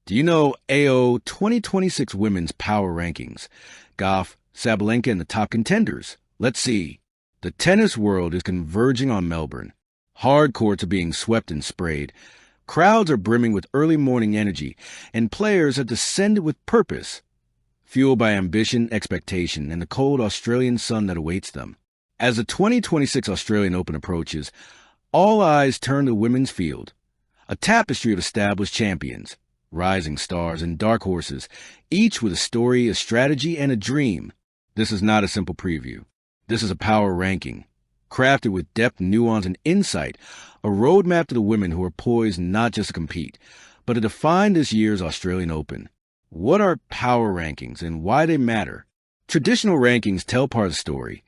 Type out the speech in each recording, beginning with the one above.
Do you know AO 2026 Women's Power Rankings? Gauff, Sabalenka, and the top contenders. Let's see. The tennis world is converging on Melbourne. Hard courts are being swept and sprayed. Crowds are brimming with early morning energy, and players have descended with purpose, fueled by ambition, expectation, and the cold Australian sun that awaits them. As the 2026 Australian Open approaches, all eyes turn to the women's field, a tapestry of established champions, rising stars, and dark horses, each with a story, a strategy, and a dream. This is not a simple preview. This is a power ranking, crafted with depth, nuance, and insight, a roadmap to the women who are poised not just to compete, but to define this year's Australian Open. What are power rankings and why they matter? Traditional rankings tell part of the story.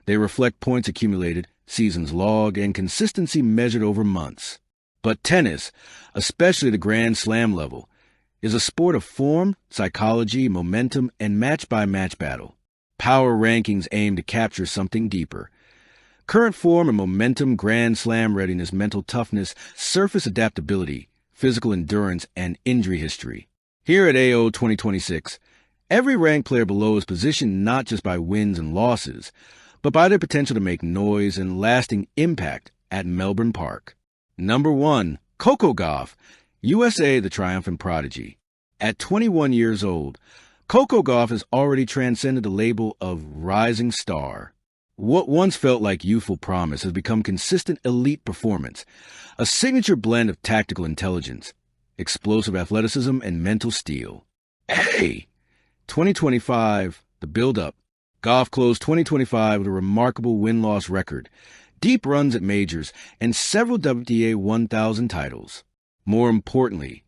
They reflect points accumulated, seasons logged, and consistency measured over months. But tennis, especially the Grand Slam level, is a sport of form, psychology, momentum, and match-by-match battle. Power rankings aim to capture something deeper. Current form and momentum, Grand Slam readiness, mental toughness, surface adaptability, physical endurance, and injury history. Here at AO 2026, every ranked player below is positioned not just by wins and losses, but by their potential to make noise and lasting impact at Melbourne Park. Number 1, Coco Gauff, USA the triumphant prodigy. At 21 years old, Coco Gauff has already transcended the label of rising star. What once felt like youthful promise has become consistent elite performance, a signature blend of tactical intelligence, explosive athleticism, and mental steel. Hey! 2025, the build-up. Gauff closed 2025 with a remarkable win-loss record, deep runs at majors, and several WTA 1000 titles. More importantly,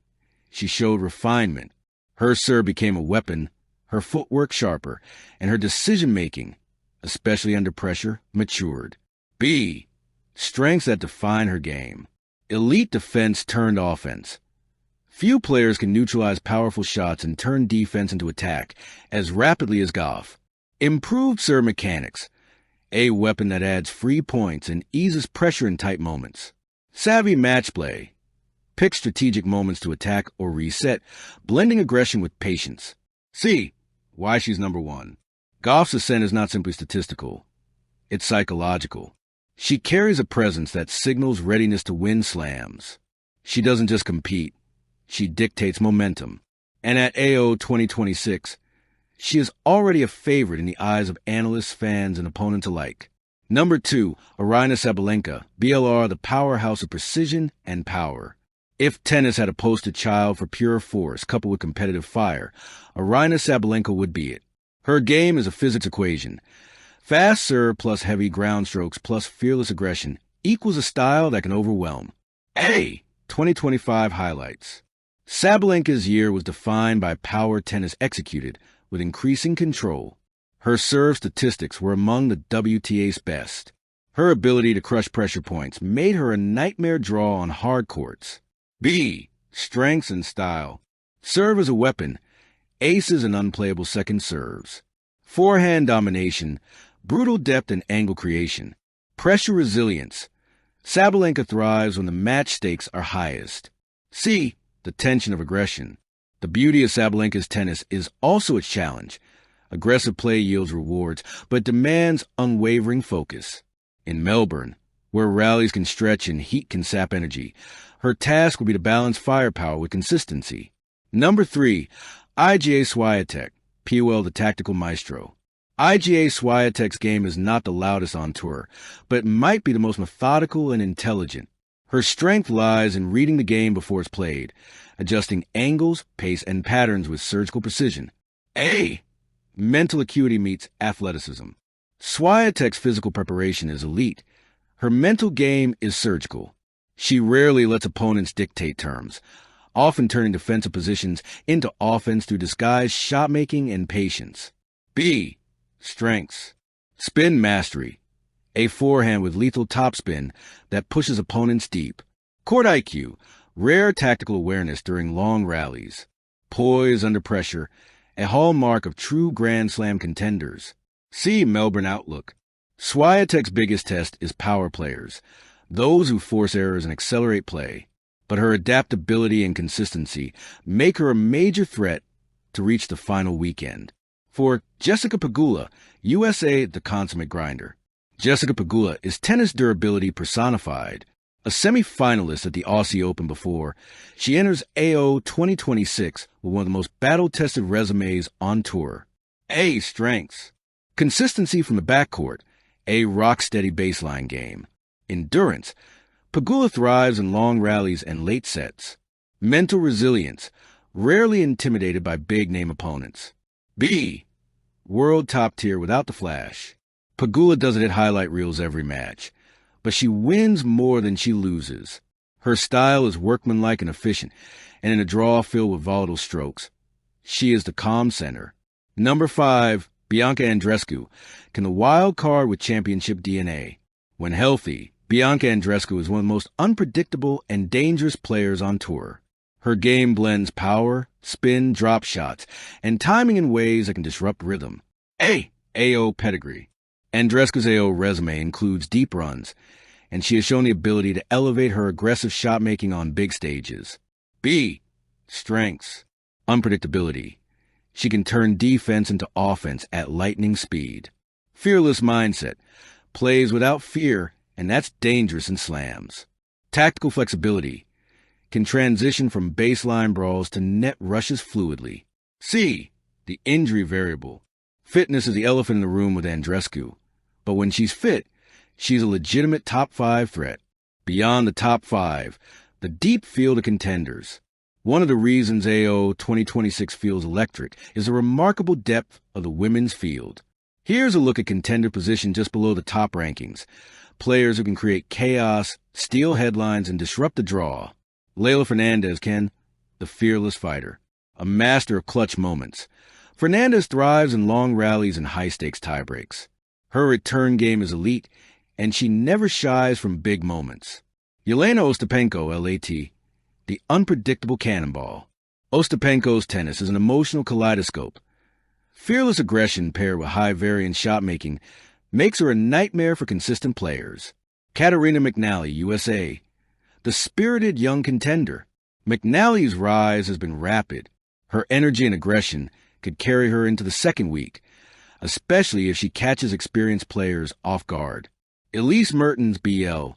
she showed refinement. Her serve became a weapon, her footwork sharper, and her decision-making, especially under pressure, matured. B. Strengths that define her game. Elite defense turned offense. Few players can neutralize powerful shots and turn defense into attack as rapidly as Gauff. Improved serve mechanics, a weapon that adds free points and eases pressure in tight moments. Savvy match play, pick strategic moments to attack or reset, blending aggression with patience. C. Why she's number 1. Gauff's ascent is not simply statistical. It's psychological. She carries a presence that signals readiness to win slams. She doesn't just compete. She dictates momentum. And at AO 2026, she is already a favorite in the eyes of analysts, fans, and opponents alike. Number 2, Aryna Sabalenka, BLR, the powerhouse of precision and power. If tennis had a poster child for pure force coupled with competitive fire, Aryna Sabalenka would be it. Her game is a physics equation. Fast serve plus heavy ground strokes plus fearless aggression equals a style that can overwhelm. A. 2025 highlights. Sabalenka's year was defined by power tennis executed with increasing control. Her serve statistics were among the WTA's best. Her ability to crush pressure points made her a nightmare draw on hard courts. B. Strengths and style. Serve as a weapon, aces and unplayable second serves. Forehand domination, brutal depth and angle creation. Pressure resilience. Sabalenka thrives when the match stakes are highest. C. The tension of aggression. The beauty of Sabalenka's tennis is also its challenge. Aggressive play yields rewards, but demands unwavering focus. In Melbourne, where rallies can stretch and heat can sap energy, her task will be to balance firepower with consistency. Number 3, Iga Swiatek, POL the tactical maestro. Iga Swiatek's game is not the loudest on tour, but it might be the most methodical and intelligent. Her strength lies in reading the game before it's played, adjusting angles, pace, and patterns with surgical precision. A. Mental acuity meets athleticism. Swiatek's physical preparation is elite. Her mental game is surgical. She rarely lets opponents dictate terms, often turning defensive positions into offense through disguised shot-making and patience. B. Strengths. Spin mastery. A forehand with lethal topspin that pushes opponents deep. Court IQ. Rare tactical awareness during long rallies. Poise under pressure. A hallmark of true Grand Slam contenders. See Melbourne outlook. Swiatek's biggest test is power players, those who force errors and accelerate play. but her adaptability and consistency make her a major threat to reach the final weekend. For Jessica Pegula, USA the consummate grinder. Jessica Pegula is tennis durability personified. A semi-finalist at the Aussie Open before, she enters AO 2026 with one of the most battle-tested resumes on tour. A. Strengths. Consistency from the backcourt. A. Rock-steady baseline game. Endurance. Pegula thrives in long rallies and late sets. Mental resilience. Rarely intimidated by big-name opponents. B. World top tier without the flash. Pegula doesn't hit highlight reels every match, but she wins more than she loses. Her style is workmanlike and efficient, and in a draw filled with volatile strokes. She is the calm center. Number 5, Bianca Andreescu, can the wild card with championship DNA. When healthy, Bianca Andreescu is one of the most unpredictable and dangerous players on tour. Her game blends power, spin, drop shots, and timing in ways that can disrupt rhythm. A. AO pedigree. Andreescu's AO resume includes deep runs, and she has shown the ability to elevate her aggressive shot-making on big stages. B. Strengths. Unpredictability. She can turn defense into offense at lightning speed. Fearless mindset. Plays without fear, and that's dangerous in slams. Tactical flexibility. Can transition from baseline brawls to net rushes fluidly. C. The injury variable. Fitness is the elephant in the room with Andreescu, but when she's fit, she's a legitimate top 5 threat. Beyond the top 5, the deep field of contenders. One of the reasons AO 2026 feels electric is the remarkable depth of the women's field. Here's a look at contender position just below the top rankings. Players who can create chaos, steal headlines, and disrupt the draw. Leylah Fernandez the fearless fighter, a master of clutch moments. Fernandez thrives in long rallies and high-stakes tiebreaks. Her return game is elite, and she never shies from big moments. Yelena Ostapenko, LAT, the unpredictable cannonball. Ostapenko's tennis is an emotional kaleidoscope. Fearless aggression paired with high-variance shot-making makes her a nightmare for consistent players. Katarina McNally, USA, the spirited young contender. McNally's rise has been rapid. Her energy and aggression could carry her into the second week, especially if she catches experienced players off guard. Elise Mertens, BL,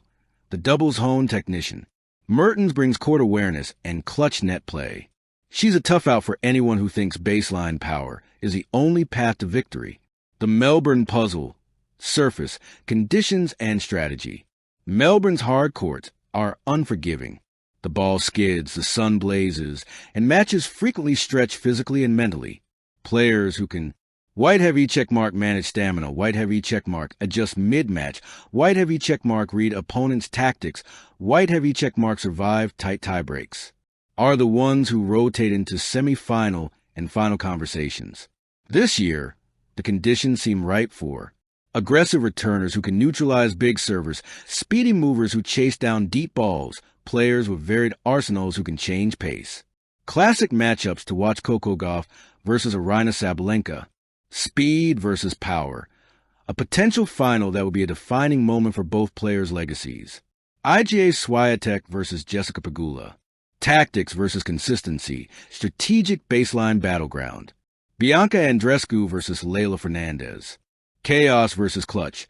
the doubles hone technician. Mertens brings court awareness and clutch net play. She's a tough out for anyone who thinks baseline power is the only path to victory. The Melbourne puzzle: surface, conditions, and strategy. Melbourne's hard courts are unforgiving. The ball skids, the sun blazes, and matches frequently stretch physically and mentally. Players who can white heavy checkmark manage stamina, white heavy checkmark adjust mid-match, white heavy checkmark read opponent's tactics, white heavy checkmark survive tight tiebreaks, are the ones who rotate into semi-final and final conversations. This year, the conditions seem ripe for aggressive returners who can neutralize big servers, speedy movers who chase down deep balls, players with varied arsenals who can change pace. Classic matchups to watch: Coco Gauff versus Aryna Sabalenka. Speed versus power. A potential final that will be a defining moment for both players' legacies. Iga Swiatek versus Jessica Pegula. Tactics versus consistency. Strategic baseline battleground. Bianca Andreescu versus Leylah Fernandez. Chaos versus clutch.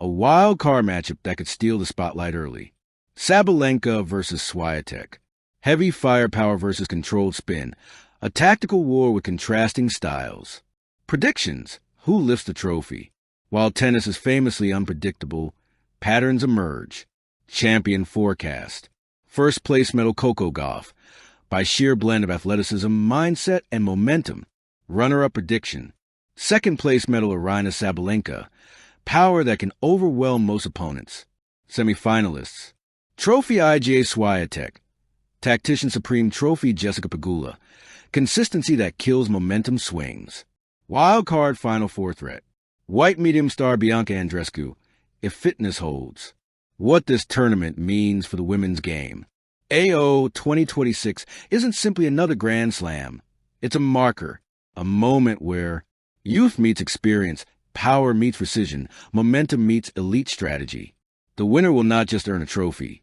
A wild card matchup that could steal the spotlight early. Sabalenka versus Swiatek. Heavy firepower versus controlled spin. A tactical war with contrasting styles. Predictions: who lifts the trophy? While tennis is famously unpredictable, patterns emerge. Champion forecast: first place medal Coco Gauff, by sheer blend of athleticism, mindset, and momentum. Runner-up prediction: second place medal Aryna Sabalenka, power that can overwhelm most opponents. Semifinalists: trophy Iga Swiatek, tactician supreme trophy Jessica Pegula, consistency that kills momentum swings. Wild card final 4 threat: white medium star Bianca Andreescu, if fitness holds. What this tournament means for the women's game. AO 2026 isn't simply another Grand Slam. It's a marker, a moment where youth meets experience, power meets precision, momentum meets elite strategy. The winner will not just earn a trophy.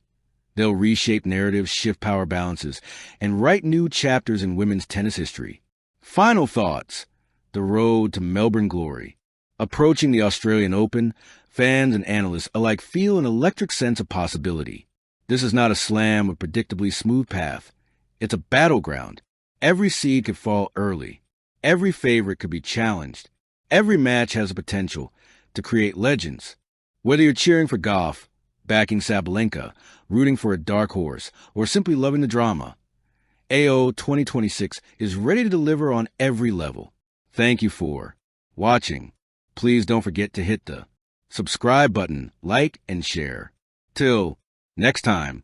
They'll reshape narratives, shift power balances, and write new chapters in women's tennis history. Final thoughts. The road to Melbourne glory. Approaching the Australian Open, fans and analysts alike feel an electric sense of possibility. This is not a slam or predictably smooth path. It's a battleground. Every seed could fall early. Every favorite could be challenged. Every match has the potential to create legends. Whether you're cheering for Gauff, backing Sabalenka, rooting for a dark horse, or simply loving the drama, AO 2026 is ready to deliver on every level. Thank you for watching. Please don't forget to hit the subscribe button, like, and share. Till next time.